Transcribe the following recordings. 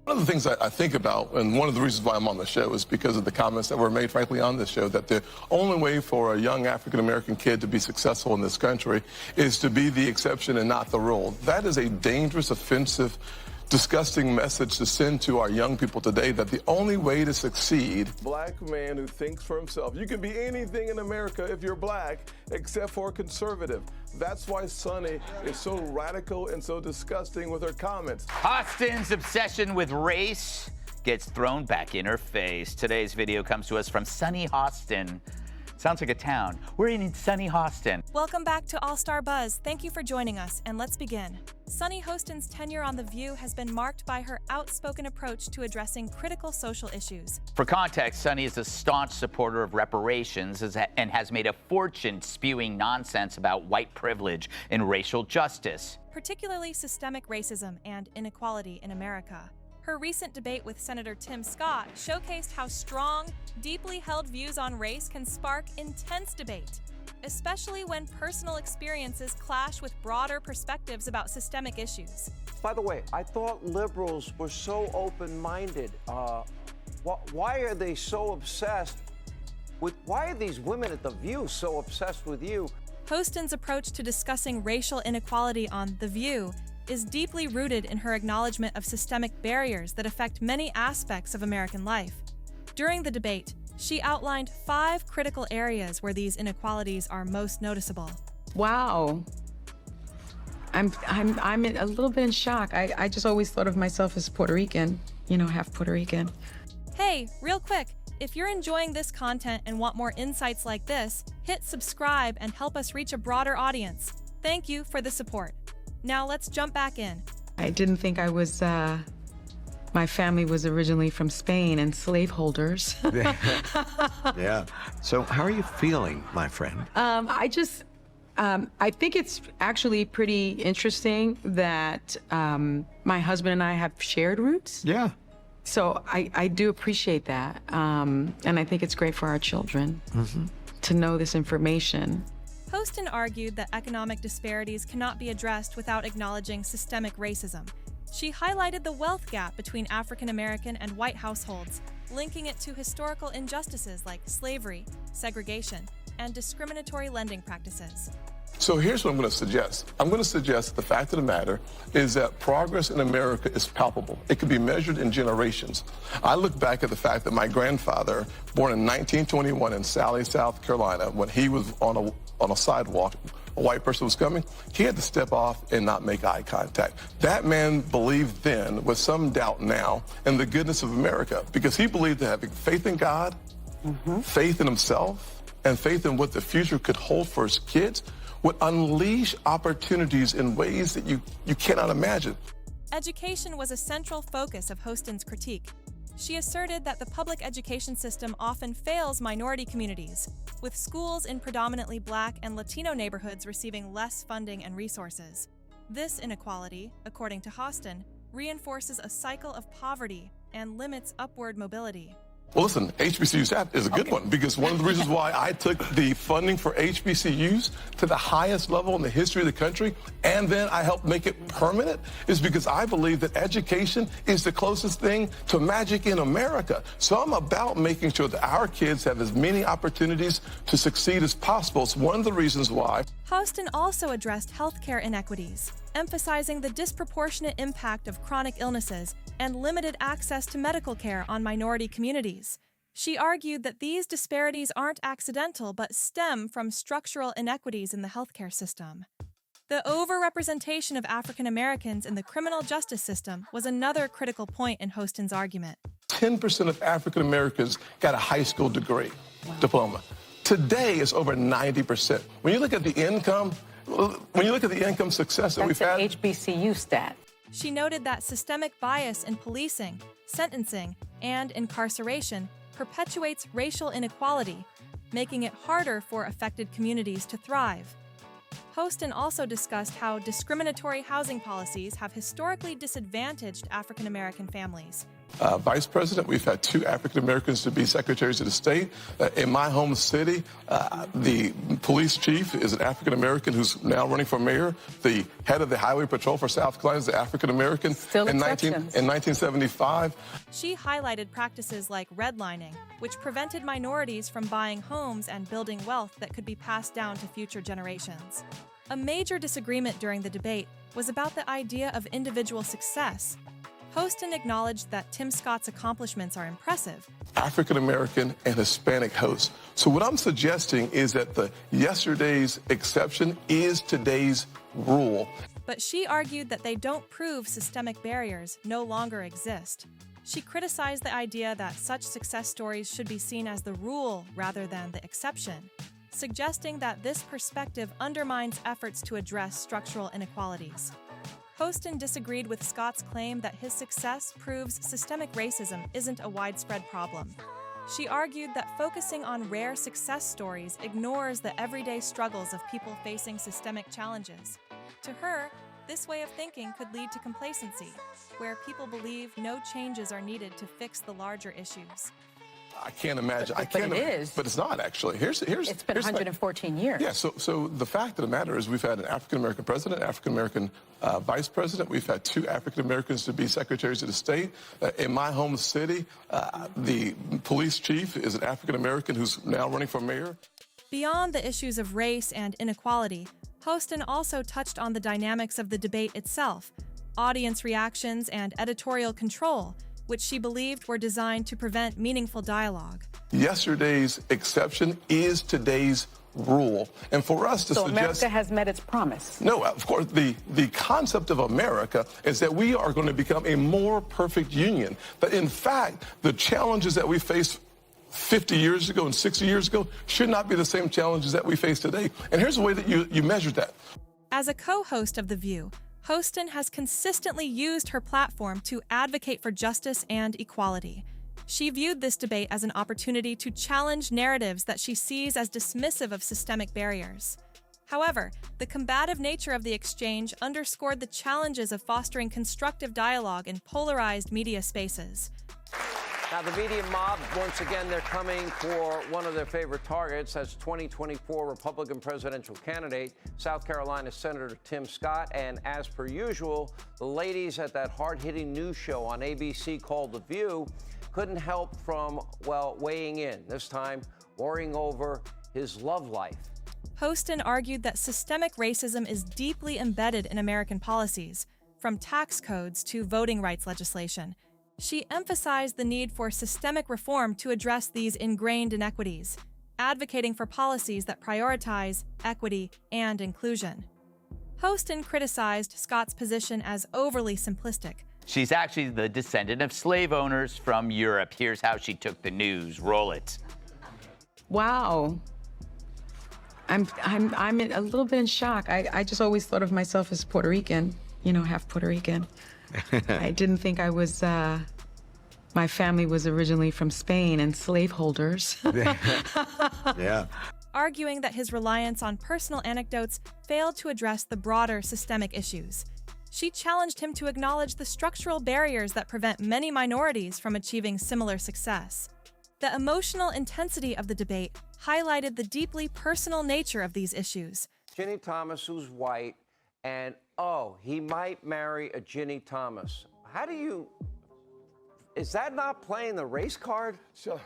One of the things I think about, and one of the reasons why I'm on the show, is because of the comments that were made, frankly, on this show, that the only way for a young African-American kid to be successful in this country is to be the exception and not the rule. That is a dangerous, offensive, disgusting message to send to our young people today, that the only way to succeed, black man who thinks for himself, you can be anything in America if you're black, except for conservative. That's why Sunny is so radical and so disgusting with her comments. Hostin's obsession with race gets thrown back in her face. Today's video comes to us from sunny Hostin. Sounds like a town. We're in sunny Hostin. Welcome back to All-Star Buzz. Thank you for joining us, and let's begin. Sunny Hostin's tenure on The View has been marked by her outspoken approach to addressing critical social issues. For context, Sunny is a staunch supporter of reparations and has made a fortune spewing nonsense about white privilege and racial justice, particularly systemic racism and inequality in America. Her recent debate with Senator Tim Scott showcased how strong, deeply held views on race can spark intense debate, especially when personal experiences clash with broader perspectives about systemic issues. By the way, I thought liberals were so open-minded. Why are they so obsessed with, why are these women at The View so obsessed with you? Hostin's approach to discussing racial inequality on The View is deeply rooted in her acknowledgement of systemic barriers that affect many aspects of American life. During the debate, she outlined 5 critical areas where these inequalities are most noticeable. Wow. I'm a little bit in shock. I just always thought of myself as Puerto Rican, you know, half Puerto Rican. Hey, real quick, if you're enjoying this content and want more insights like this, hit subscribe and help us reach a broader audience. Thank you for the support. Now let's jump back in. I didn't think I was, my family was originally from Spain and slaveholders. Yeah. So how are you feeling, my friend? I think it's actually pretty interesting that my husband and I have shared roots. Yeah. So I do appreciate that. And I think it's great for our children to know this information. Hostin argued that economic disparities cannot be addressed without acknowledging systemic racism. She highlighted the wealth gap between African American and white households, linking it to historical injustices like slavery, segregation, and discriminatory lending practices. So here's what I'm going to suggest. I'm going to suggest the fact of the matter is that progress in America is palpable. It can be measured in generations. I look back at the fact that my grandfather, born in 1921 in Sally, South Carolina, when he was on a sidewalk, a white person was coming, he had to step off and not make eye contact. That man believed then, with some doubt now, in the goodness of America, because he believed that having faith in God, faith in himself, and faith in what the future could hold for his kids would unleash opportunities in ways that you cannot imagine. Education was a central focus of Hostin's critique. She asserted that the public education system often fails minority communities, with schools in predominantly Black and Latino neighborhoods receiving less funding and resources. This inequality, according to Hostin, reinforces a cycle of poverty and limits upward mobility. Well, listen, HBCUs is a good one, because one of the reasons why I took the funding for HBCUs to the highest level in the history of the country, and then I helped make it permanent, is because I believe that education is the closest thing to magic in America. So I'm about making sure that our kids have as many opportunities to succeed as possible. It's one of the reasons why. Hostin also addressed healthcare inequities, emphasizing the disproportionate impact of chronic illnesses and limited access to medical care on minority communities. She argued that these disparities aren't accidental but stem from structural inequities in the healthcare system. The overrepresentation of African Americans in the criminal justice system was another critical point in Hostin's argument. 10% of African Americans got a high school degree, diploma. Today it's over 90%. When you look at the income, success that we've had. That's an HBCU stat. She noted that systemic bias in policing, sentencing, and incarceration perpetuates racial inequality, making it harder for affected communities to thrive. Hostin also discussed how discriminatory housing policies have historically disadvantaged African American families. Vice President, we've had 2 African Americans to be secretaries of the state. In my home city, the police chief is an African American who's now running for mayor. The head of the Highway Patrol for South Carolina is an African American. Still in exceptions. In 1975. She highlighted practices like redlining, which prevented minorities from buying homes and building wealth that could be passed down to future generations. A major disagreement during the debate was about the idea of individual success. Hostin acknowledged that Tim Scott's accomplishments are impressive. African American and Hispanic hosts. So what I'm suggesting is that the yesterday's exception is today's rule. But she argued that they don't prove systemic barriers no longer exist. She criticized the idea that such success stories should be seen as the rule rather than the exception, suggesting that this perspective undermines efforts to address structural inequalities. Hostin disagreed with Scott's claim that his success proves systemic racism isn't a widespread problem. She argued that focusing on rare success stories ignores the everyday struggles of people facing systemic challenges. To her, this way of thinking could lead to complacency, where people believe no changes are needed to fix the larger issues. I can't imagine. But it is. But it's not actually. It's been 114 years. Yeah. So the fact of the matter is, we've had an African American president, African American vice president. We've had 2 African Americans to be secretaries of the state. In my home city, the police chief is an African American who's now running for mayor. Beyond the issues of race and inequality, Hostin also touched on the dynamics of the debate itself, audience reactions and editorial control, which she believed were designed to prevent meaningful dialogue. Yesterday's exception is today's rule. And for us to So suggest... America has met its promise. No, of course, the concept of America is that we are going to become a more perfect union. But in fact, the challenges that we faced 50 years ago and 60 years ago should not be the same challenges that we face today. And here's the way that you measure that. As a co-host of The View, Hostin has consistently used her platform to advocate for justice and equality. She viewed this debate as an opportunity to challenge narratives that she sees as dismissive of systemic barriers. However, the combative nature of the exchange underscored the challenges of fostering constructive dialogue in polarized media spaces. Now, the media mob, once again, they're coming for one of their favorite targets. That's 2024 Republican presidential candidate, South Carolina Senator Tim Scott. And as per usual, the ladies at that hard-hitting news show on ABC called The View couldn't help from, well, weighing in, this time worrying over his love life. Hostin argued that systemic racism is deeply embedded in American policies, from tax codes to voting rights legislation. She emphasized the need for systemic reform to address these ingrained inequities, advocating for policies that prioritize equity and inclusion. Hostin criticized Scott's position as overly simplistic. She's actually the descendant of slave owners from Europe. Here's how she took the news. Roll it. Wow. I'm a little bit in shock. I just always thought of myself as Puerto Rican, half Puerto Rican. I didn't think I was, my family was originally from Spain and slaveholders. Yeah. Arguing that his reliance on personal anecdotes failed to address the broader systemic issues. She challenged him to acknowledge the structural barriers that prevent many minorities from achieving similar success. The emotional intensity of the debate highlighted the deeply personal nature of these issues. Ginny Thomas, who's white, and, oh, he might marry a Ginny Thomas. How do you... Is that not playing the race card? Sure.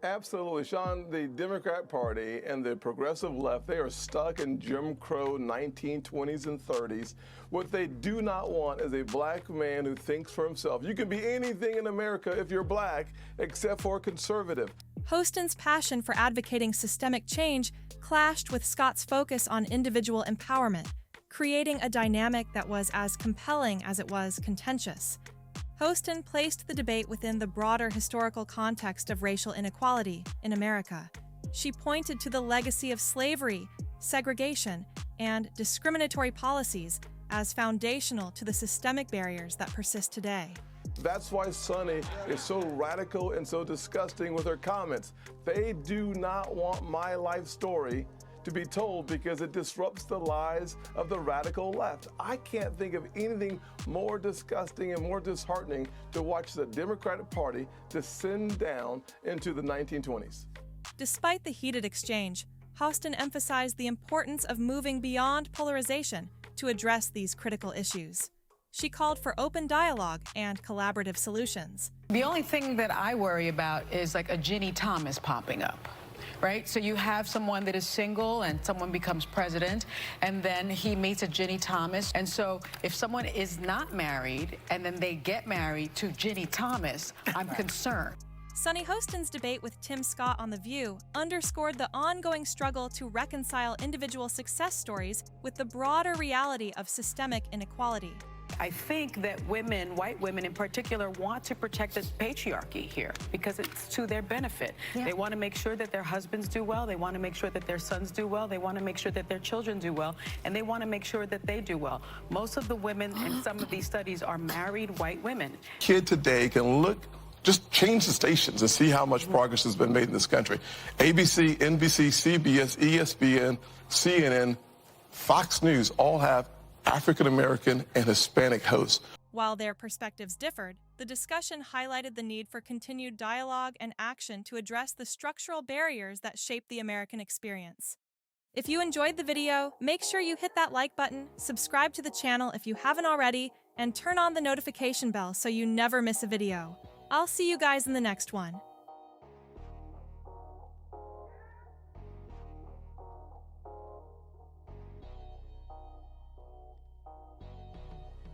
Absolutely, Sean. The Democrat Party and the progressive left, they are stuck in Jim Crow 1920s and 30s. What they do not want is a black man who thinks for himself. You can be anything in America if you're black, except for conservative. Hostin's passion for advocating systemic change clashed with Scott's focus on individual empowerment, creating a dynamic that was as compelling as it was contentious. Hostin placed the debate within the broader historical context of racial inequality in America. She pointed to the legacy of slavery, segregation, and discriminatory policies as foundational to the systemic barriers that persist today. That's why Sunny is so radical and so disgusting with her comments. They do not want my life story to be told because it disrupts the lies of the radical left. I can't think of anything more disgusting and more disheartening to watch the Democratic Party descend down into the 1920s. Despite the heated exchange, Hostin emphasized the importance of moving beyond polarization to address these critical issues. She called for open dialogue and collaborative solutions. The only thing that I worry about is like a Ginny Thomas popping up, right? So you have someone that is single and someone becomes president, and then he meets a Ginny Thomas. And so if someone is not married and then they get married to Ginny Thomas, I'm concerned. Sunny Hostin's debate with Tim Scott on The View underscored the ongoing struggle to reconcile individual success stories with the broader reality of systemic inequality. I think that women, white women in particular, want to protect the patriarchy here because it's to their benefit. Yeah. They want to make sure that their husbands do well. They want to make sure that their sons do well. They want to make sure that their children do well. And they want to make sure that they do well. Most of the women in some of these studies are married white women. Kid today can look, just change the stations and see how much progress has been made in this country. ABC, NBC, CBS, ESPN, CNN, Fox News all have African American and Hispanic hosts. While their perspectives differed, the discussion highlighted the need for continued dialogue and action to address the structural barriers that shape the American experience. If you enjoyed the video, make sure you hit that like button, subscribe to the channel if you haven't already, and turn on the notification bell so you never miss a video. I'll see you guys in the next one.